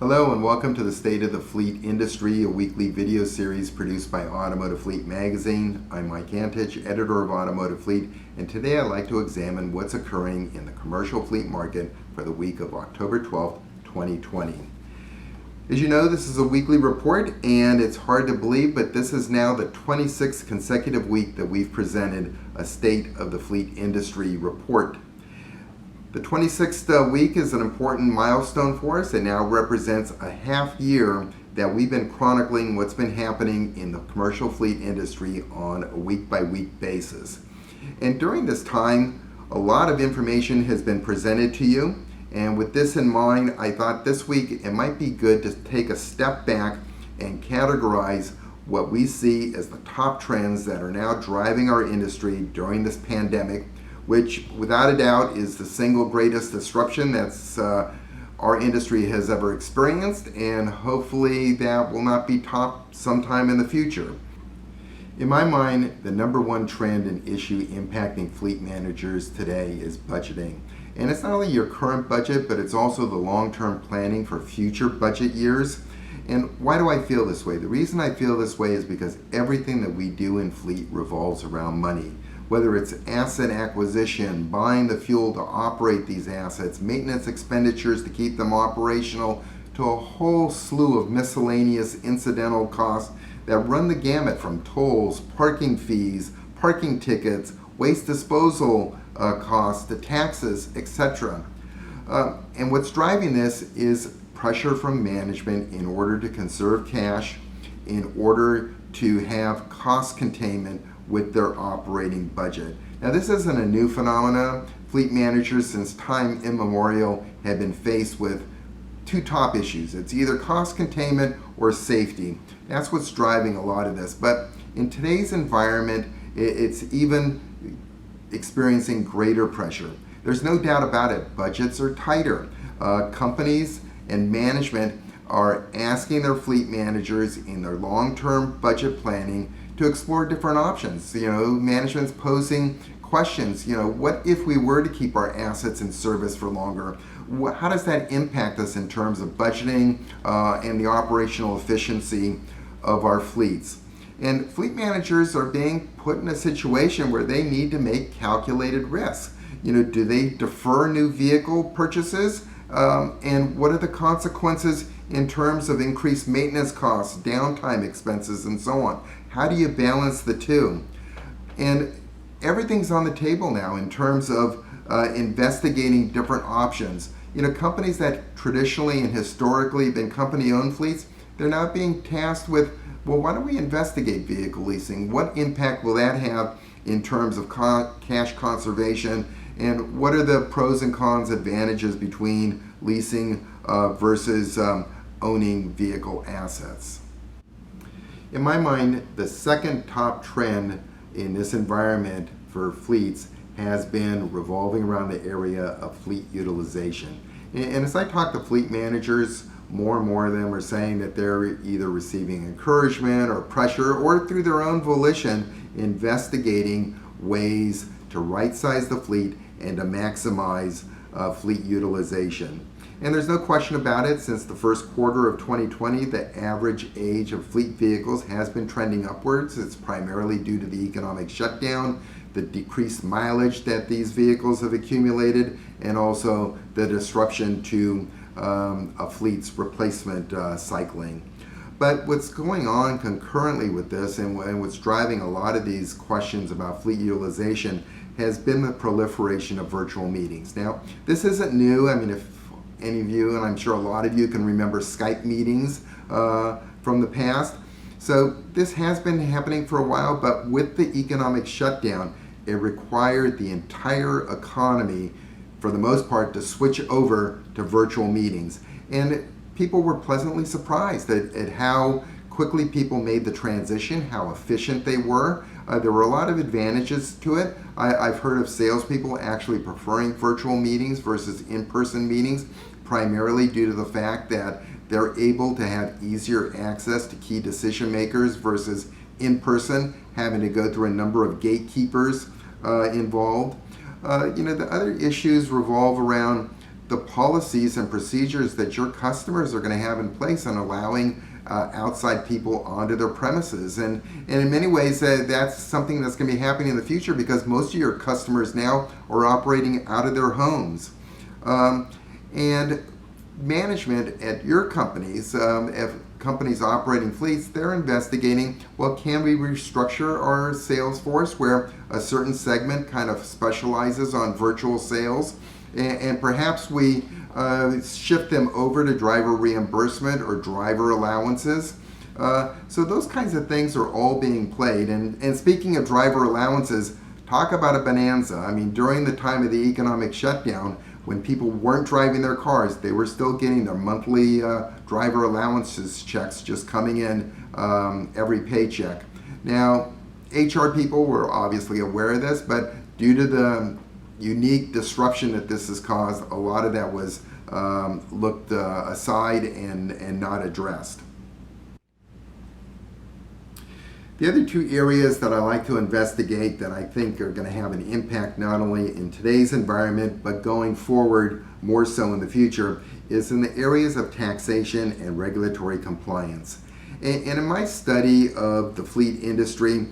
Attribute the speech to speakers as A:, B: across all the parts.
A: Hello and welcome to the State of the Fleet Industry, a weekly video series produced by Automotive Fleet magazine. I'm Mike Antich, editor of Automotive Fleet, and today I'd like to examine what's occurring in the commercial fleet market for the week of October 12th, 2020. As you know, this is a weekly report, and it's hard to believe, but this is now the 26th consecutive week that we've presented a State of the Fleet Industry report. The 26th week is an important milestone for us. It now represents a half year that we've been chronicling what's been happening in the commercial fleet industry on a week-by-week basis. And during this time, a lot of information has been presented to you. And with this in mind, I thought this week it might be good to take a step back and categorize what we see as the top trends that are now driving our industry during this pandemic, which without a doubt is the single greatest disruption that's our industry has ever experienced, and hopefully that will not be topped sometime in the future. In my mind, the number one trend and issue impacting fleet managers today is budgeting. And it's not only your current budget, but it's also the long-term planning for future budget years. And why do I feel this way? The reason I feel this way is because everything that we do in fleet revolves around money. Whether it's asset acquisition, buying the fuel to operate these assets, maintenance expenditures to keep them operational, to a whole slew of miscellaneous incidental costs that run the gamut from tolls, parking fees, parking tickets, waste disposal costs, to taxes, etc. And what's driving this is pressure from management in order to conserve cash, in order to have cost containment with their operating budget. Now, this isn't a new phenomenon. Fleet managers since time immemorial have been faced with two top issues. It's either cost containment or safety. That's what's driving a lot of this. But in today's environment, it's even experiencing greater pressure. There's no doubt about it. Budgets are tighter. Companies and management are asking their fleet managers in their long-term budget planning to explore different options. Management's posing questions. What if we were to keep our assets in service for longer? How does that impact us in terms of budgeting and the operational efficiency of our fleets? And fleet managers are being put in a situation where they need to make calculated risks. Do they defer new vehicle purchases? And what are the consequences in terms of increased maintenance costs, downtime expenses, and so on? How do you balance the two? And everything's on the table now in terms of investigating different options. Companies that traditionally and historically have been company-owned fleets, they're now being tasked with, well, why don't we investigate vehicle leasing? What impact will that have in terms of cash conservation? And what are the pros and cons advantages between leasing versus owning vehicle assets? In my mind, the second top trend in this environment for fleets has been revolving around the area of fleet utilization. And as I talk to fleet managers, more and more of them are saying that they're either receiving encouragement or pressure, or through their own volition, investigating ways to right-size the fleet and to maximize fleet utilization. And there's no question about it, since the first quarter of 2020, the average age of fleet vehicles has been trending upwards. It's primarily due to the economic shutdown, the decreased mileage that these vehicles have accumulated, and also the disruption to a fleet's replacement cycling. But what's going on concurrently with this, and what's driving a lot of these questions about fleet utilization, has been the proliferation of virtual meetings. Now, this isn't new. I mean, if any of you, and I'm sure a lot of you, can remember Skype meetings from the past. So this has been happening for a while, but with the economic shutdown, it required the entire economy, for the most part, to switch over to virtual meetings. And people were pleasantly surprised at how quickly people made the transition, how efficient they were. There were a lot of advantages to it. I've heard of salespeople actually preferring virtual meetings versus in-person meetings, primarily due to the fact that they're able to have easier access to key decision makers versus in person, having to go through a number of gatekeepers involved. The other issues revolve around the policies and procedures that your customers are going to have in place on allowing outside people onto their premises. And in many ways, that's something that's going to be happening in the future because most of your customers now are operating out of their homes. And management at your companies, if companies operating fleets, they're investigating, well, can we restructure our sales force where a certain segment kind of specializes on virtual sales, and perhaps we shift them over to driver reimbursement or driver allowances. So those kinds of things are all being played. And speaking of driver allowances, talk about a bonanza. I mean, during the time of the economic shutdown, when people weren't driving their cars, they were still getting their monthly driver allowances checks just coming in every paycheck. Now, HR people were obviously aware of this, but due to the unique disruption that this has caused, a lot of that was looked aside and not addressed. The other two areas that I like to investigate that I think are going to have an impact not only in today's environment but going forward more so in the future is in the areas of taxation and regulatory compliance. And in my study of the fleet industry,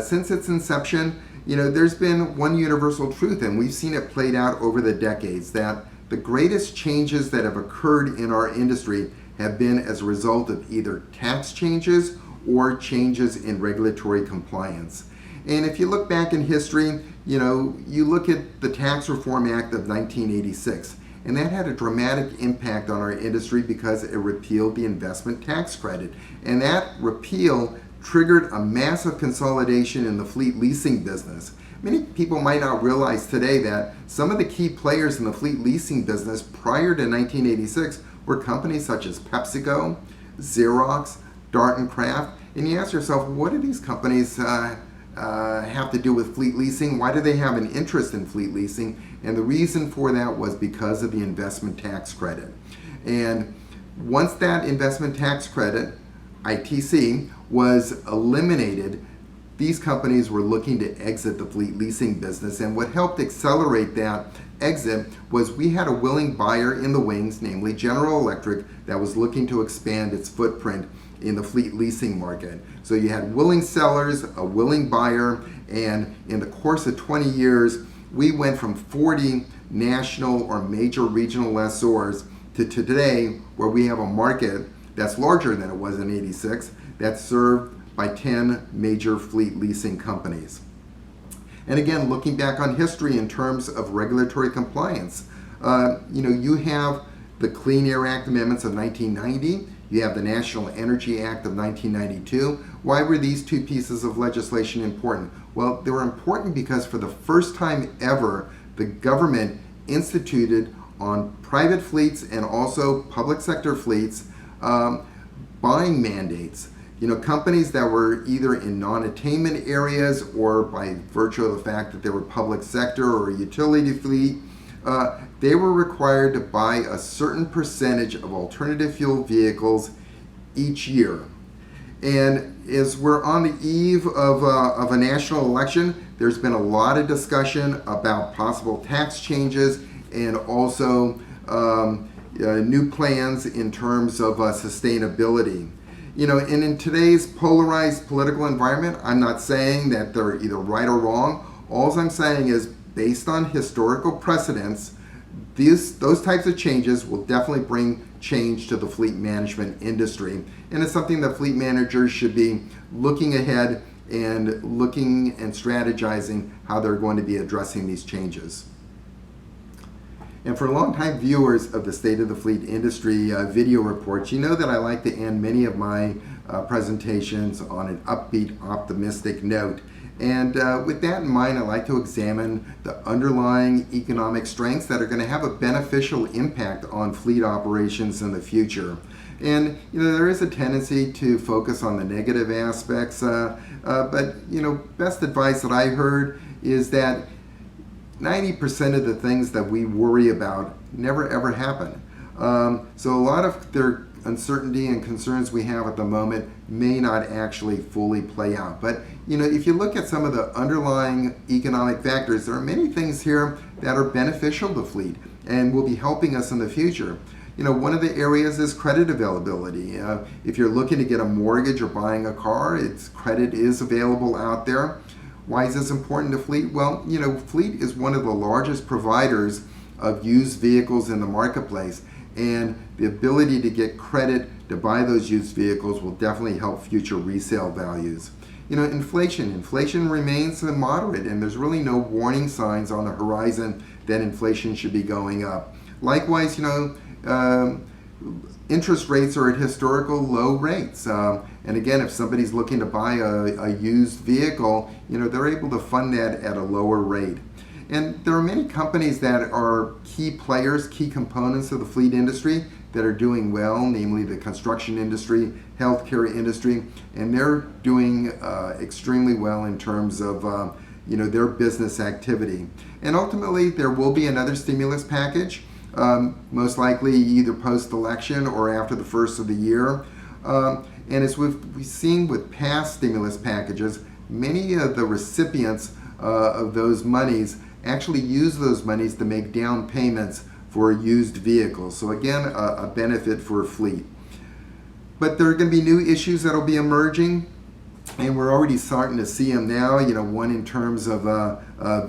A: since its inception, there's been one universal truth, and we've seen it played out over the decades, that the greatest changes that have occurred in our industry have been as a result of either tax changes or changes in regulatory compliance. And if you look back in history, you look at the Tax Reform Act of 1986, and that had a dramatic impact on our industry because it repealed the investment tax credit. And that repeal triggered a massive consolidation in the fleet leasing business. Many people might not realize today that some of the key players in the fleet leasing business prior to 1986 were companies such as PepsiCo, Xerox, Dart and Kraft. And you ask yourself, what do these companies have to do with fleet leasing? Why do they have an interest in fleet leasing? And the reason for that was because of the investment tax credit. And once that investment tax credit, ITC, was eliminated, these companies were looking to exit the fleet leasing business. And what helped accelerate that exit was we had a willing buyer in the wings, namely General Electric, that was looking to expand its footprint in the fleet leasing market. So you had willing sellers, a willing buyer, and in the course of 20 years, we went from 40 national or major regional lessors to today, where we have a market that's larger than it was in '86, that's served by 10 major fleet leasing companies. And again, looking back on history in terms of regulatory compliance, you have the Clean Air Act amendments of 1990, you have the National Energy Act of 1992. Why were these two pieces of legislation important? Well, they were important because for the first time ever, the government instituted on private fleets and also public sector fleets buying mandates. Companies that were either in non-attainment areas or by virtue of the fact that they were public sector or utility fleet, they were required to buy a certain percentage of alternative fuel vehicles each year. And as we're on the eve of a national election, there's been a lot of discussion about possible tax changes and also new plans in terms of sustainability. And in today's polarized political environment, I'm not saying that they're either right or wrong. All I'm saying is, based on historical precedents, those types of changes will definitely bring change to the fleet management industry. And it's something that fleet managers should be looking ahead and looking and strategizing how they're going to be addressing these changes. And for longtime viewers of the State of the Fleet Industry video reports, you know that I like to end many of my presentations on an upbeat, optimistic note. And with that in mind, I like to examine the underlying economic strengths that are going to have a beneficial impact on fleet operations in the future. And there is a tendency to focus on the negative aspects, but best advice that I heard is that 90% of the things that we worry about never ever happen. So a lot of their uncertainty and concerns we have at the moment may not actually fully play out. But if you look at some of the underlying economic factors, there are many things here that are beneficial to fleet. and will be helping us in the future. One of the areas is credit availability. If you're looking to get a mortgage or buying a car, credit is available out there. Why is this important to Fleet? Well, Fleet is one of the largest providers of used vehicles in the marketplace, and the ability to get credit to buy those used vehicles will definitely help future resale values. Inflation remains moderate, and there's really no warning signs on the horizon that inflation should be going up. Likewise, interest rates are at historical low rates. And again, if somebody's looking to buy a used vehicle, they're able to fund that at a lower rate. And there are many companies that are key players, key components of the fleet industry that are doing well, namely the construction industry, healthcare industry, and they're doing extremely well in terms of their business activity. And ultimately, there will be another stimulus package, most likely either post-election or after the first of the year. And as we've seen with past stimulus packages, many of the recipients of those monies actually use those monies to make down payments for used vehicles. So again, a benefit for Fleet. But there are going to be new issues that will be emerging, and we're already starting to see them now. One in terms of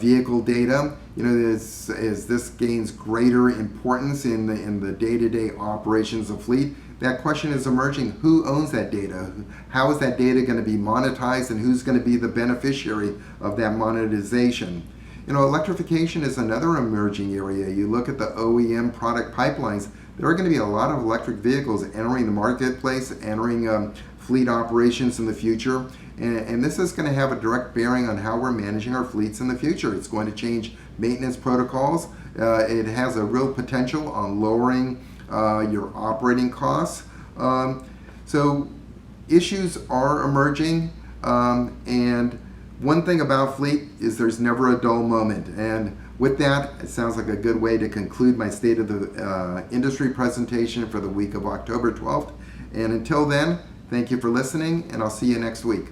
A: vehicle data. As this gains greater importance in the day-to-day operations of Fleet, that question is emerging: who owns that data? How is that data going to be monetized, and who's going to be the beneficiary of that monetization? Electrification is another emerging area. You look at the OEM product pipelines, there are going to be a lot of electric vehicles entering the marketplace, entering fleet operations in the future. And this is going to have a direct bearing on how we're managing our fleets in the future. It's going to change maintenance protocols. It has a real potential on lowering your operating costs. So issues are emerging, and one thing about Fleet is there's never a dull moment. And with that, it sounds like a good way to conclude my State of the Industry presentation for the week of October 12th. And until then, thank you for listening, and I'll see you next week.